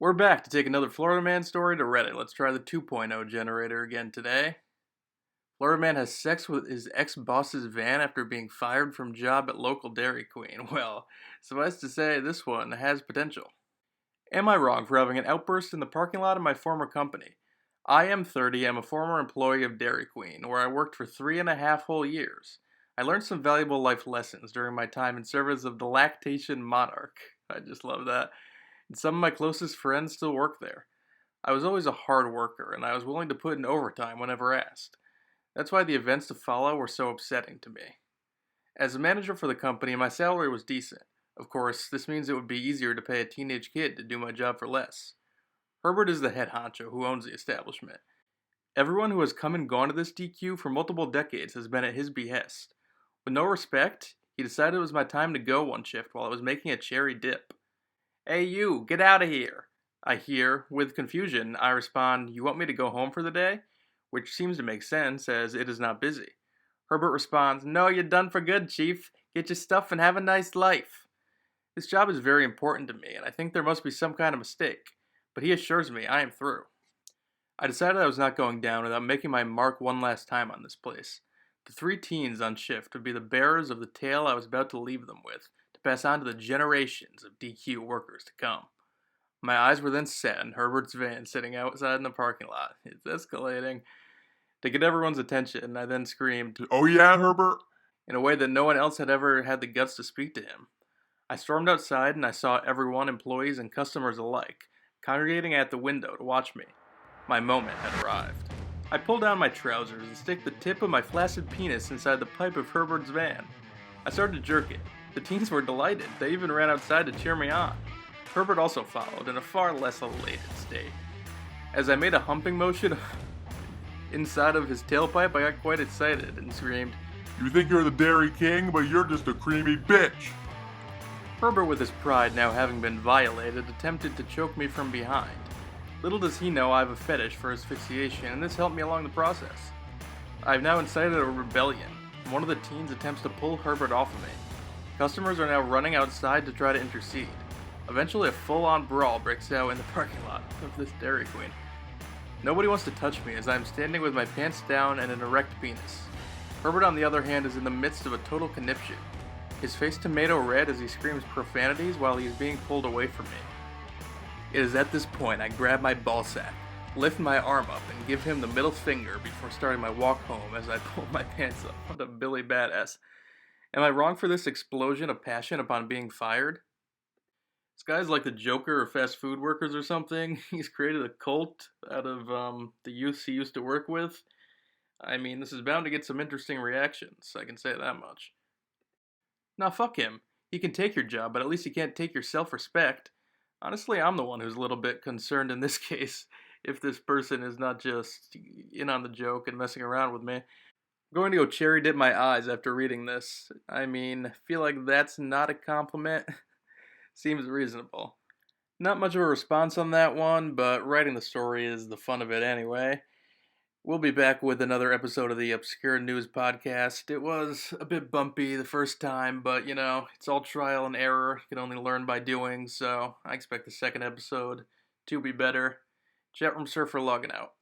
We're back to take another Florida Man story to Reddit. Let's try the 2.0 generator again today. Florida Man has sex with his ex-boss's van after being fired from job at local Dairy Queen. Well, suffice to say, this one has potential. Am I wrong for having an outburst in the parking lot of my former company? I am 30, I'm a former employee of Dairy Queen, where I worked for 3.5 whole years. I learned some valuable life lessons during my time in service of the lactation monarch. I just love that. And some of my closest friends still work there. I was always a hard worker, and I was willing to put in overtime whenever asked. That's why the events to follow were so upsetting to me. As a manager for the company, my salary was decent. Of course, this means it would be easier to pay a teenage kid to do my job for less. Herbert is the head honcho who owns the establishment. Everyone who has come and gone to this DQ for multiple decades has been at his behest. With no respect, he decided it was my time to go one shift while I was making a cherry dip. "Hey you, get out of here!" I hear. With confusion, I respond, "You want me to go home for the day?" Which seems to make sense, as it is not busy. Herbert responds, "No, you're done for good, Chief. Get your stuff and have a nice life." This job is very important to me, and I think there must be some kind of mistake, but he assures me I am through. I decided I was not going down without making my mark one last time on this place. The three teens on shift would be the bearers of the tale I was about to leave them with, to pass on to the generations of DQ workers to come. My eyes were then set on Herbert's van sitting outside in the parking lot. It's escalating. To get everyone's attention, I then screamed, "Oh yeah, Herbert?" in a way that no one else had ever had the guts to speak to him. I stormed outside and I saw everyone, employees and customers alike, congregating at the window to watch me. My moment had arrived. I pulled down my trousers and stick the tip of my flaccid penis inside the pipe of Herbert's van. I started to jerk it. The teens were delighted. They even ran outside to cheer me on. Herbert also followed, in a far less elated state. As I made a humping motion inside of his tailpipe, I got quite excited and screamed, "You think you're the Dairy King, but you're just a creamy bitch." Herbert, with his pride now having been violated, attempted to choke me from behind. Little does he know I have a fetish for asphyxiation, and this helped me along the process. I have now incited a rebellion. One of the teens attempts to pull Herbert off of me. Customers are now running outside to try to intercede. Eventually, a full-on brawl breaks out in the parking lot of this Dairy Queen. Nobody wants to touch me as I am standing with my pants down and an erect penis. Herbert, on the other hand, is in the midst of a total conniption. His face tomato red as he screams profanities while he is being pulled away from me. It is at this point I grab my ballsack, lift my arm up, and give him the middle finger before starting my walk home as I pull my pants up. What a Billy Badass. Am I wrong for this explosion of passion upon being fired? This guy's like the Joker of fast food workers or something. He's created a cult out of the youths he used to work with. I mean, this is bound to get some interesting reactions, I can say that much. Now, fuck him. He can take your job, but at least he can't take your self-respect. Honestly, I'm the one who's a little bit concerned in this case, if this person is not just in on the joke and messing around with me. I'm going to go cherry dip my eyes after reading this. I mean, I feel like that's not a compliment. Seems reasonable. Not much of a response on that one, but writing the story is the fun of it anyway. We'll be back with another episode of the Obscure News Podcast. It was a bit bumpy the first time, but it's all trial and error. You can only learn by doing, so I expect the second episode to be better. Chatroom Surfer logging out.